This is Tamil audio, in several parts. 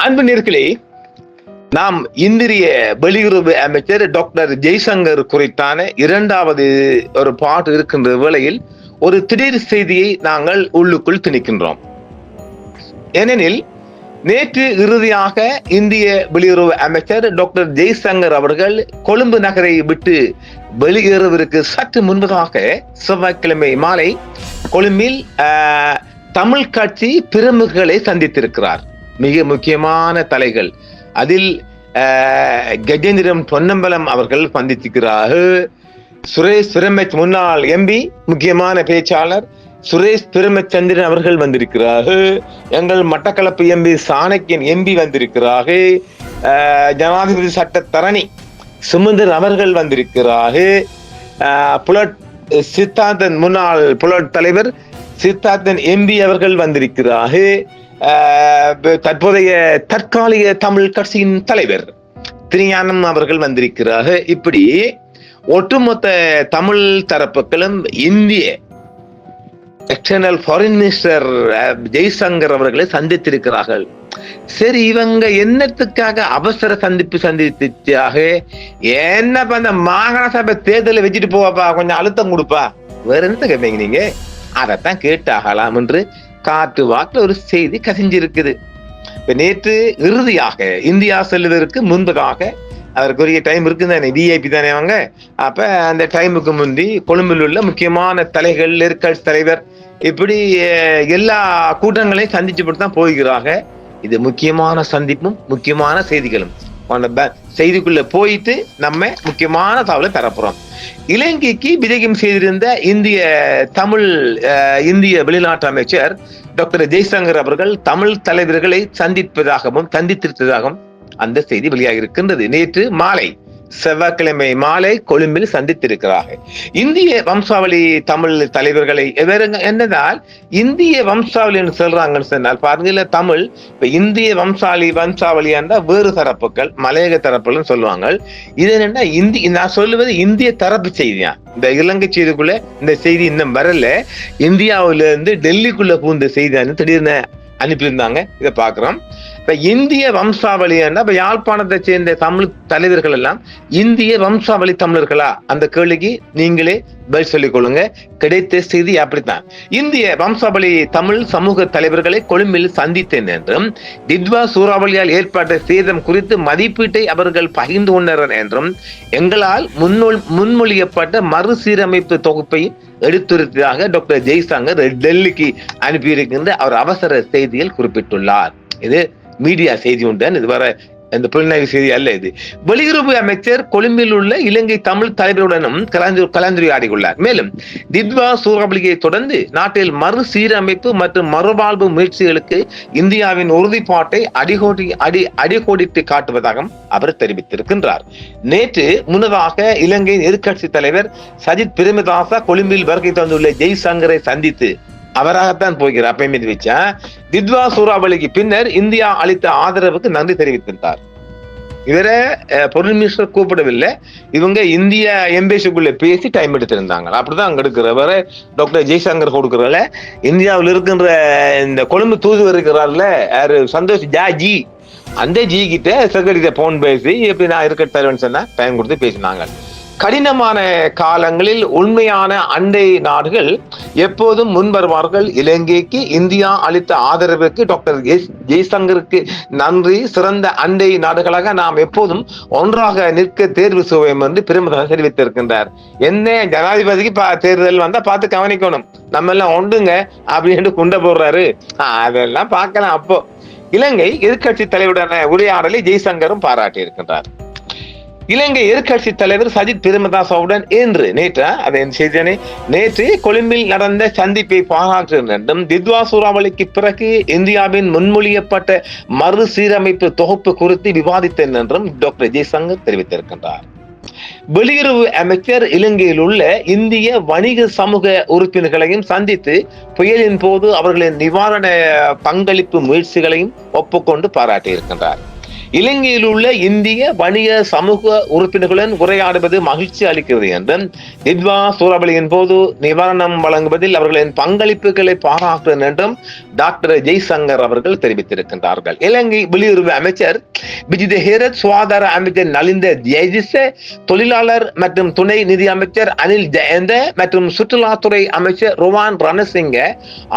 அன்பு நேயர்களே, நாம் இந்திய வெளியுறவு அமைச்சர் டாக்டர் ஜெய்சங்கர் குறித்தான இரண்டாவது ஒரு பாட்டு இருக்கின்ற வேளையில் ஒரு திடீர் செய்தியை நாங்கள் உள்ளுக்குள் திணிக்கின்றோம். ஏனெனில் நேற்று இறுதியாக இந்திய வெளியுறவு அமைச்சர் டாக்டர் ஜெய்சங்கர் அவர்கள் கொழும்பு நகரை விட்டு வெளியேறுவதற்கு சற்று முன்பதாக செவ்வாய்க்கிழமை மாலை கொழும்பில் தமிழ் கட்சி பிரமுகர்களை சந்தித்திருக்கிறார். மிக முக்கியமான தலைகள். அதில் கஜேந்திரம் பொன்னம்பலம் அவர்கள் சந்தித்திருக்கிறார்கள். சுரேஷ் பிரமச் முன்னாள் எம்பி, முக்கியமான பேச்சாளர் சுரேஷ் பிரமச்சந்திரன் அவர்கள் வந்திருக்கிறார்கள். எங்கள் மட்டக்களப்பு எம்பி சாணக்கியன் எம்பி வந்திருக்கிறார்கள். ஜனாதிபதி சட்டத்தரணி சுமந்தர் அவர்கள் வந்திருக்கிறார்கள். புலட் சித்தார்த்தன் முன்னாள் புலட் தலைவர் சித்தார்த்தன் எம்பி அவர்கள் வந்திருக்கிறார்கள். தற்போதைய தற்காலிக தமிழ் கட்சியின் தலைவர் திருஞானம் அவர்கள் வந்திருக்கிறார்கள். இப்படி ஒட்டுமொத்த தமிழ் தரப்புகளும் இந்திய எக்ஸ்டர்னல் ஃபாரின் மினிஸ்டர் ஜெய்சங்கர் அவர்களை சந்தித்திருக்கிறார்கள். சரி, இவங்க என்னத்துக்காக அவசர சந்திச்சாக? என்ன அந்த மாகாண சபை தேர்தலை வச்சுட்டு போவாப்பா, கொஞ்சம் அழுத்தம் கொடுப்பா, வேற என்ன கேட்பீங்க நீங்க? அதைத்தான் கேட்டாகலாம் என்று காற்று வாக்குல ஒரு செய்தி கசிஞ்சிருக்குது. நேற்று இறுதியாக இந்தியா செல்வதற்கு முன்பதாக அதற்குரிய டைம் இருக்குதானே, விஐபி தானே அவங்க. அப்ப அந்த டைமுக்கு முந்தி கொழும்பில் உள்ள முக்கியமான தலைகள், எதிர்க்கட்சி தலைவர், இப்படி எல்லா கூட்டங்களையும் சந்திச்சு போட்டு தான் போகிறாங்க. இது முக்கியமான சந்திப்பும் முக்கியமான செய்திகளும். செய்திக்குள்ள போயிட்டு நம்ம முக்கியமான தகவலை தரப்போறோம். இலங்கைக்கு விஜயம் செய்திருந்த இந்திய வெளிநாட்டு அமைச்சர் டாக்டர் ஜெய்சங்கர் அவர்கள் தமிழ் தலைவர்களை சந்தித்திருப்பதாகவும் அந்த செய்தி வெளியாக இருக்கின்றது. நேற்று மாலை, செவ்வாய்க்கிழமை மாலை கொழும்பில் சந்தித்திருக்கிறார்கள். இந்திய வம்சாவளி தமிழ் தலைவர்களை என்னதால் இந்திய வம்சாவளி என்று சொல்றாங்கன்னு சொன்னால் பாருங்க, தமிழ் இப்ப இந்திய வம்சாவளி என்ற வேறு தரப்புகள், மலையக தரப்புகள் சொல்லுவாங்க. இது என்னன்னா நான் சொல்லுவது இந்திய தரப்பு செய்தியா. இந்த இலங்கை செய்திக்குள்ள இந்த செய்தி இன்னும் வரல. இந்தியாவில இருந்து டெல்லிக்குள்ள பூந்த செய்தி திடீர்னு அனுப்பியிருந்தாங்க. இதை பாக்குறோம். இப்ப இந்திய வம்சாவளி இப்ப யாழ்ப்பாணத்தை சேர்ந்த தமிழ் தலைவர்கள் எல்லாம் இந்திய வம்சாவளி தமிழர்களா? அந்த கேள்விக்கு நீங்களே பதில் சொல்லிக் கொள்ளுங்க. கிடைத்த செய்தி அப்படித்தான். இந்திய வம்சாவளி தமிழ் சமூக தலைவர்களை கொழும்பில் சந்தித்தேன் என்றும், டிட்வா சூறாவளியால் ஏற்பட்ட சேதம் குறித்து மதிப்பீட்டை அவர்கள் பகிர்ந்து கொண்டனர் என்றும், எங்களால் முன்மொழியப்பட்ட மறுசீரமைப்பு தொகுப்பை எடுத்துரைத்ததாக டாக்டர் ஜெய்சங்கர் டெல்லிக்கு அனுப்பியிருக்கின்ற அவர் அவசர செய்தியில் குறிப்பிட்டுள்ளார். இது மீடியா செய்தி உண்டு, இது வர இந்த புலனாய்வு செய்தி அல்ல. இது வெளியுறவு அமைச்சர் கொழும்பில் உள்ள இலங்கை தமிழ் தலைவருடனும் கலந்துரையாடியுள்ளார். மேலும் டிட்வா சூறாவளியை தொடர்ந்து நாட்டில் மறுசீரமைப்பு மற்றும் மறுவாழ்வு முயற்சிகளுக்கு இந்தியாவின் உறுதிப்பாட்டை அடிகோடிட்டு காட்டுவதாகவும் அவர் தெரிவித்திருக்கின்றார். நேற்று முன்னதாக இலங்கையின் எதிர்க்கட்சி தலைவர் சஜித் பிரேமதாச கொழும்பில் வருகை தந்துள்ள ஜெய்சங்கரை சந்தித்து அவராகத்தான் போகிறார். அப்பயுமே வச்சா டிட்வா சூறாவளிக்கு பின்னர் இந்தியா அளித்த ஆதரவுக்கு நன்றி தெரிவித்திருந்தார். இவரை பொருள் மினிஸ்டர் கூப்பிடவில்லை, இவங்க இந்திய எம்பேசிக்குள்ள பேசி டைம் எடுத்திருந்தாங்க. அப்படிதான் அங்க இருக்கிறவரை டாக்டர் ஜெய்சங்கர் கொடுக்கறதுல இந்தியாவில் இருக்கின்ற இந்த கொழும்பு தூதுவர் இருக்கிறார்ல சந்தோஷ் ஜி, அந்த ஜி கிட்ட செக்ரட்டரி போன் பேசி எப்படி நான் இருக்க தருவேன்னு சொன்னா டைம் கொடுத்து பேசினாங்க. கடினமான காலங்களில் உண்மையான அண்டை நாடுகள் எப்போதும் முன்வருவார்கள். இலங்கைக்கு இந்தியா அளித்த ஆதரவுக்கு டாக்டர் ஜெய்சங்கருக்கு நன்றி. சிறந்த அண்டை நாடுகளாக நாம் எப்போதும் ஒன்றாக நிற்க தேர்வு செய்வோம் என்று பிரேமதாச தெரிவித்திருக்கின்றார். என்ன ஜனாதிபதிக்கு தேர்தல் வந்தா பார்த்து கவனிக்கணும், நம்ம எல்லாம் ஒன்றுங்க அப்படின்னு குண்ட போடுறாரு, அதெல்லாம் பார்க்கலாம். அப்போ இலங்கை எதிர்கட்சி தலைவருடைய உரையாடலை ஜெய்சங்கரும் பாராட்டி இருக்கின்றார். இலங்கை எதிர்கட்சி தலைவர் சஜித் பிரேமதாசவுடன் நேற்று கொழும்பில் நடந்த சந்திப்பை பாராட்டுகின்றோம். டிட்வா சூறாவளிக்கு பிறகு இந்தியாவின் முன்மொழியப்பட்ட மறுசீரமைப்பு தொகுப்பு குறித்து விவாதித்தேன் என்றும் டாக்டர் ஜெய்சங்கர் தெரிவித்திருக்கின்றார். வெளியுறவு அமைச்சர் இலங்கையில் உள்ள இந்திய வணிக சமூக உறுப்பினர்களையும் சந்தித்து புயலின் போது அவர்களின் நிவாரண பங்களிப்பு முயற்சிகளையும் ஒப்புக்கொண்டு பாராட்டியிருக்கின்றார். இலங்கையில் உள்ள இந்திய வணிக சமூக உறுப்பினர்களுடன் உரையாடுவது மகிழ்ச்சி அளிக்கிறது என்றும் தித்வா சூறாவளியின் போது நிவாரணம் வழங்குவதில் அவர்களின் பங்களிப்புகளை பாராட்டுகிறேன் என்றும் டாக்டர் ஜெய்சங்கர் அவர்கள் தெரிவித்திருக்கின்றார்கள். இலங்கை வெளியுறவு அமைச்சர் விஜித ஹேரத், சுகாதார அமைச்சர் நலிந்த ஜெயதிச, தொழிலாளர் மற்றும் துணை நிதி அமைச்சர் அனில் ஜெயந்த மற்றும் சுற்றுலாத்துறை அமைச்சர் ரோவான் ரணசிங்க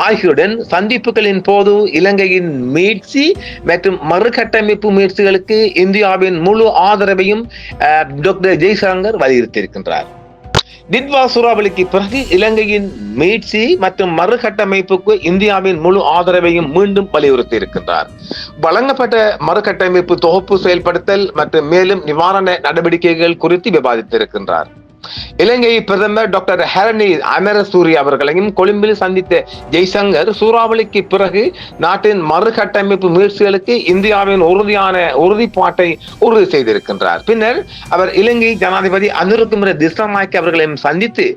ஆகியோருடன் சந்திப்புகளின் போது இலங்கையின் மீட்சி மற்றும் மறுகட்டமைப்பு முயற்சிகளுக்கு இந்தியாவின் முழு ஆதரவையும் டாக்டர் ஜெய்சங்கர் வலியுறுத்தியிருக்கின்றார். தித்வா சூறாவளிக்கு பிறகு இலங்கையின் மீட்சி மற்றும் மறுகட்டமைப்புக்கு இந்தியாவின் முழு ஆதரவையும் மீண்டும் வலியுறுத்தி இருக்கின்றார். வழங்கப்பட்ட மறுகட்டமைப்பு தொகுப்பு செயல்படுத்தல் மற்றும் மேலும் நிவாரண நடவடிக்கைகள் குறித்து விவாதித்திருக்கின்றார். இலங்கை பிரதமர் டாக்டர் ஹரணி அமரசூரிய அவர்களையும் கொழும்பில் சந்தித்த ஜெய்சங்கர் சூறாவளிக்கு பிறகு நாட்டின் மறுகட்டமைப்பு முயற்சிகளுக்கு இந்தியாவின் உறுதிப்பாட்டை உறுதி செய்திருக்கின்றார். பின்னர் அவர் இலங்கை ஜனாதிபதி அனுரகுமார திசாநாயக்க அவர்களையும் சந்தித்து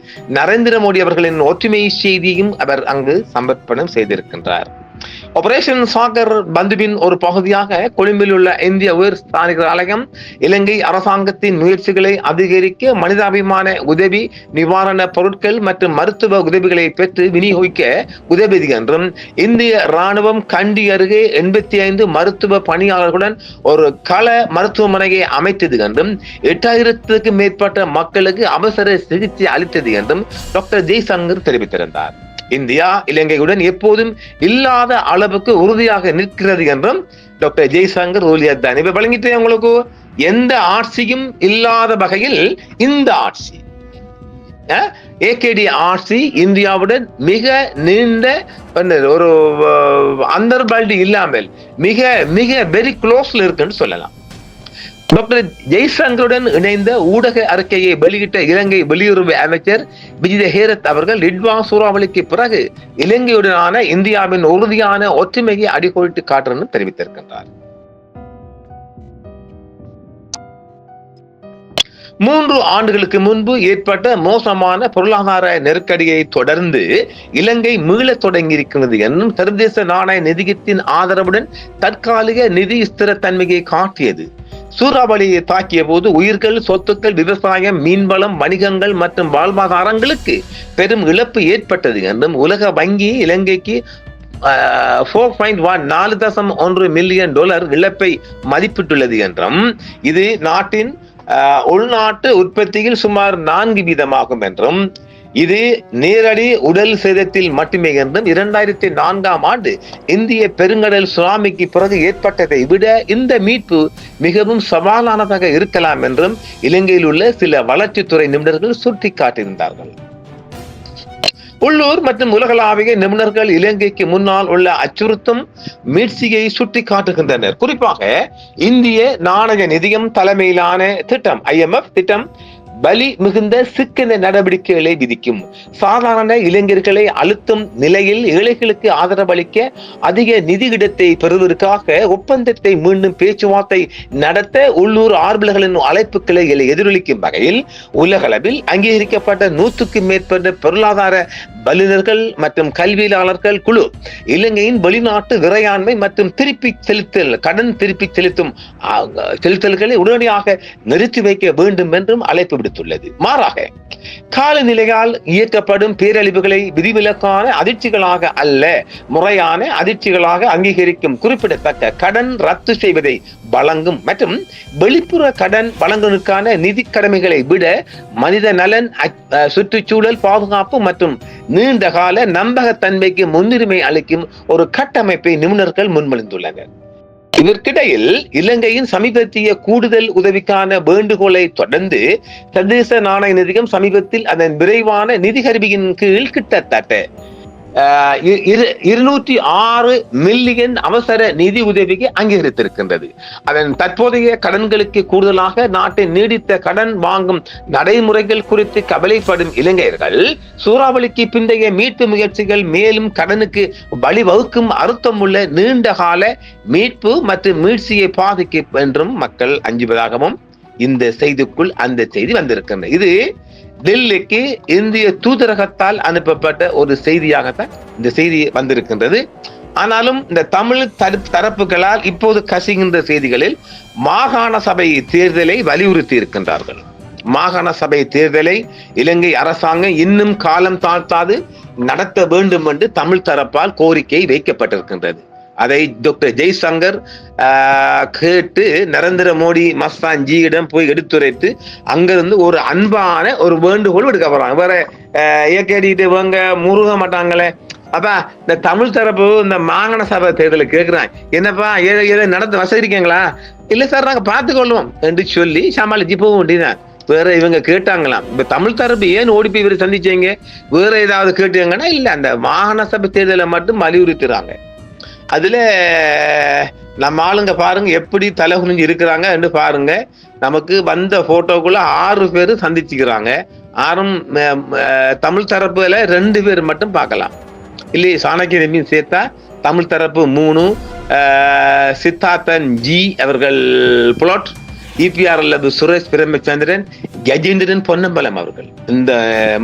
நரேந்திர மோடி அவர்களின் ஒற்றுமை செய்தியும் அவர் அங்கு சமர்ப்பணம் செய்திருக்கின்றார். ஆபரேஷன் சாகர் பந்துவின் ஒரு பகுதியாக கொழும்பில் உள்ள இந்திய உயர் ஸ்தானிகர் ஆலயம் இலங்கை அரசாங்கத்தின் முயற்சிகளை அதிகரிக்க மனிதாபிமான உதவி, நிவாரண பொருட்கள் மற்றும் மருத்துவ உதவிகளை பெற்று விநியோகிக்க உதவியது என்றும் இந்திய ராணுவம் கண்டி அருகே 85 மருத்துவ பணியாளர்களுடன் ஒரு கள மருத்துவமனையை அமைத்தது என்றும் 8000க்கும் மேற்பட்ட மக்களுக்கு அவசர சிகிச்சை அளித்தது என்றும் டாக்டர் ஜெய்சங்கர் தெரிவித்திருந்தார். இந்தியா இலங்கையுடன் எப்போதும் இல்லாத அளவுக்கு உறுதியாக நிற்கிறது என்றும் டாக்டர் ஜெய்சங்கர் ஊழியர்தான். இப்ப வழங்கிட்டு உங்களுக்கு எந்த ஆட்சியும் இல்லாத வகையில் இந்த ஆட்சி ஏகேடி ஆட்சி இந்தியாவுடன் மிக நீண்ட ஒரு அந்தர்பல்டி இல்லாமல் மிக மிக வெரி க்ளோஸ்ல இருக்குன்னு சொல்லலாம். டாக்டர் ஜெய்சங்கருடன் இணைந்த ஊடக அறிக்கையை வெளியிட்ட இலங்கை வெளியுறவு அமைச்சர் விஜித ஹேரத் அவர்கள் தித்வா சூறாவளிக்கு பிறகு இலங்கையுடனான இந்தியாவின் உறுதியான ஒற்றுமையை அடிக்கோடிட்டு காட்டுன்னு தெரிவித்திருக்கின்றார். 3 ஆண்டுகளுக்கு முன்பு ஏற்பட்ட மோசமான பொருளாதார நெருக்கடியை தொடர்ந்து இலங்கை மீளத் தொடங்கியிருக்கிறது என்னும் சர்வதேச நாணய நிதியத்தின் ஆதரவுடன் தற்காலிக நிதி ஸ்திரத்தன்மையை காட்டியது. சூறாவளியை தாக்கிய போது உயிர்கள், சொத்துக்கள், விவசாயம், மீன்வளம், வணிகங்கள் மற்றும் வாழ்வாதாரங்களுக்கு பெரும் இழப்பு ஏற்பட்டது என்றும் உலக வங்கி இலங்கைக்கு $4.1 மில்லியன் இழப்பை மதிப்பிட்டுள்ளது என்றும் இது நாட்டின் உள்நாட்டு உற்பத்தியில் சுமார் 4% என்றும் இது நேரடி உடல் சேதத்தில் மட்டுமே என்றும் 2004ஆம் ஆண்டு இந்திய பெருங்கடல் சுனாமிக்கு பிறகு ஏற்பட்டதை விட இந்த மீட்பு மிகவும் சவாலானதாக இருக்கலாம் என்றும் இலங்கையில் உள்ள சில வளர்ச்சித்துறை நிபுணர்கள் சுட்டிக்காட்டியிருந்தார்கள். உள்ளூர் மற்றும் உலகளாவிய நிபுணர்கள் இலங்கைக்கு முன்னால் உள்ள அச்சுறுத்தும் மீட்சியை சுட்டி காட்டுகின்றனர். குறிப்பாக இந்திய நாணய நிதியம் தலைமையிலான திட்டம் IMF திட்டம் பலி மிகுந்த சிக்கன நடவடிக்கைகளை விதிக்கும். சாதாரண இளைஞர்களை அழுத்தும் நிலையில் ஏழைகளுக்கு ஆதரவளிக்க அதிக நிதி இடத்தை பெறுவதற்காக ஒப்பந்தத்தை மீண்டும் பேச்சுவார்த்தை நடத்த உள்ளூர் ஆர்வலர்களின் அழைப்புகளை எதிரொலிக்கும் வகையில் உலகளவில் அங்கீகரிக்கப்பட்ட 100க்கும் மேற்பட்ட பொருளாதார வல்லுநர்கள் மற்றும் கல்வியாளர்கள் குழு இலங்கையின் வெளிநாட்டு விரையாண்மை மற்றும் கடன் திருப்பி செலுத்தல்களை உடனடியாக நிறுத்தி வைக்க வேண்டும் என்றும் அழைப்பு விடுத்துள்ளது. மாறாக காலநிலையால் இயக்கப்படும் பேரழிவுகளை விதிவிலக்கான அதிர்ச்சிகளாக அல்ல, முறையான அதிர்ச்சிகளாக அங்கீகரிக்கும் குறிப்பிடத்தக்க கடன் ரத்து செய்வதை வழங்கும் மற்றும் வெளிப்புற கடன் வழங்குவதற்கான நிதி கடமைகளை விட மனித நலன், சுற்றுச்சூழல் பாதுகாப்பு மற்றும் நீண்டகால நம்பகத்தன்மைக்கு முன்னுரிமை அளிக்கும் ஒரு கட்டமைப்பை நிபுணர்கள் முன்மொழிந்துள்ளனர். இதற்கிடையில் இலங்கையின் சமீபத்திய கூடுதல் உதவிக்கான வேண்டுகோளை தொடர்ந்து சர்வதேச நாணய நிதியம் சமீபத்தில் அதன் விரைவான நிதி கருவியின் கீழ் கிட்டத்தட்ட 206 மில்லியன் அவசர நிதி உதவிக்கு அங்கீகரித்திருக்கின்றது. அதன் தற்போதைய கடன்களுக்கு கூடுதலாக நாட்டின் நீடித்த கடன் வாங்கும் நடைமுறைகள் குறித்து கவலைப்படும் இலங்கையர்கள் சூறாவளிக்கு பிந்தைய மீட்பு முயற்சிகள் மேலும் கடனுக்கு வழிவகுக்கும் அர்த்தமுள்ள நீண்டகால மீட்பு மற்றும் மீட்சியை பாதிக்கும் என்றும் மக்கள் அஞ்சுவதாகவும் இந்த செய்திக்குள் அந்த செய்தி வந்திருக்கின்றது. இது டெல்லிக்கு இந்திய தூதரகத்தால் அனுப்பப்பட்ட ஒரு செய்தியாகத்தான் இந்த செய்தி வந்திருக்கின்றது. ஆனாலும் இந்த தமிழ் தரப்புகளால் இப்போது கசிகின்ற செய்திகளில் மாகாண சபை தேர்தலை வலியுறுத்தி இருக்கின்றார்கள். மாகாண சபை தேர்தலை இலங்கை அரசாங்கம் இன்னும் காலம் தாழ்த்தாது நடத்த வேண்டும் என்று தமிழ் தரப்பால் கோரிக்கை வைக்கப்பட்டிருக்கின்றது. அதை டாக்டர் ஜெய்சங்கர் கேட்டு நரேந்திர மோடி மஸ்தான் ஜியிடம் போய் எடுத்துரைத்து அங்கிருந்து ஒரு அன்பான ஒரு வேண்டுகோள் விடுக்க போறாங்க. வேற இயக்கடிட்டு இவங்க முருக மாட்டாங்களே. அப்ப இந்த தமிழ் தரப்பு இந்த மாகாண சபை தேர்தலை கேட்கிறாங்க, என்னப்பா ஏதோ நடத்த வசதிக்கீங்களா? இல்ல சார் நாங்க பார்த்துக்கொள்வோம் என்று சொல்லி சமாளிச்சு போக வேண்டியதான். வேற இவங்க கேட்டாங்களாம், இப்ப தமிழ் தரப்பு ஏன் ஓடி போய் இவரை சந்திச்சீங்க, வேற ஏதாவது கேட்டாங்கன்னா இல்ல, அந்த மாகாண சபை தேர்தலை மட்டும் வலியுறுத்துறாங்க. அதுல நம்ம ஆளுங்க பாருங்க எப்படி தலை குனிஞ்சு இருக்கிறாங்க என்று பாருங்க. நமக்கு வந்த போட்டோக்குள்ள 6 பேர் சந்திச்சுக்கிறாங்க. 6ம் தமிழ் தரப்புல 2 பேர் மட்டும் பார்க்கலாம். இல்லையே சாணக்கிய நம்பியும் சேர்த்தா தமிழ் தரப்பு 3, சித்தார்த்தன் ஜி அவர்கள் புலோட், இபிஆர் அல்லது சுரேஷ் பிரேமச்சந்திரன், கஜேந்திரன் பொன்னம்பலம் அவர்கள். இந்த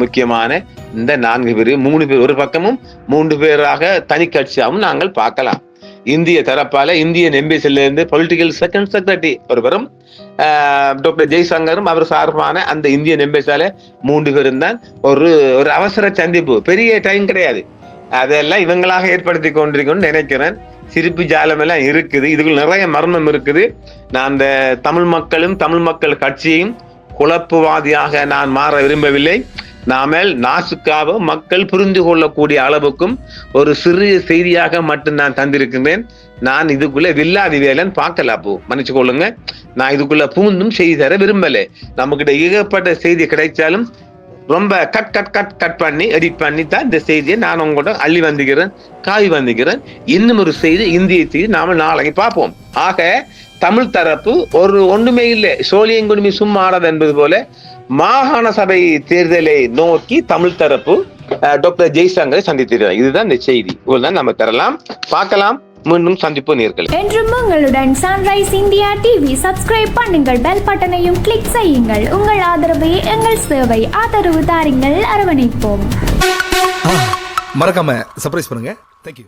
முக்கியமான இந்த 4 பேர், 3 பேர் ஒரு பக்கமும் 3 பேராக தனி கட்சியாகவும் நாங்கள் பார்க்கலாம். இந்திய தரப்பால இந்தியன் எம்பசில இருந்து பொலிட்டிக்கல் செகண்ட் செக்ரட்டரி ஒருவரும் டாக்டர் ஜெய்சங்கரும் அவர் சார்பான அந்த இந்தியன் எம்பசியால 3 பேரும் தான் ஒரு அவசர சந்திப்பு. பெரிய டைம் கிடையாது, அதெல்லாம் இவங்களாக ஏற்படுத்தி கொண்டிருக்கணும்னு நினைக்கிறேன். சிரிப்பு ஜாலம் எல்லாம் இருக்குது, இதுக்குள்ள நிறைய மர்மம் இருக்குது. நான் அந்த தமிழ் மக்களும் தமிழ் மக்கள் கட்சியையும் குழப்பவாதியாக நான் மாற விரும்பவில்லை. நாமல் நாசுக்காக மக்கள் புரிந்து கொள்ளக்கூடிய அளவுக்கும் ஒரு சிறிய செய்தியாக மட்டும் நான் தந்திருக்கின்றேன். நான் இதுக்குள்ள வில்லாதி வேலன் பார்க்கல, அப்போ மன்னிச்சு கொள்ளுங்க. நான் இதுக்குள்ள பூந்தும் செய்தி தர விரும்பல. நம்மகிட்ட ஏகப்பட்ட செய்தி கிடைச்சாலும் ரொம்ப கட் பண்ணி எடிட் பண்ணி தான் இந்த செய்தியை நான் உங்களோட அள்ளி வந்துக்கிறேன், காய் வந்துக்கிறேன். இன்னும் ஒரு செய்தி, இந்திய செய்தி நாம நாளைக்கு பார்ப்போம். ஆக தமிழ் தரப்பு ஒரு ஒண்ணுமே இல்லை, சோழியங்குடுமி சும்மா ஆடாது என்பது போல மாகாண சபை தேர்தலை நோக்கி தமிழ் தரப்பு டாக்டர் ஜெய்சங்கரை சந்தித்திருக்கிறார். இதுதான் இந்த செய்தி. இவ்வளவுதான் நம்ம தரலாம், பார்க்கலாம். மீண்டும் சந்திப்போம் நேயர்களே. என்றும் உங்களுடன் சன்ரைஸ் இந்தியா டிவி. சப்ஸ்கிரைப் பண்ணுங்கள், பெல் பட்டனையும் கிளிக் செய்யுங்கள். உங்கள் ஆதரவே எங்கள் சேவை. ஆதரவு தாருங்கள், அரவணைப்போம். மறக்காம சர்ப்ரைஸ் பண்ணுங்க. தேங்க்யூ.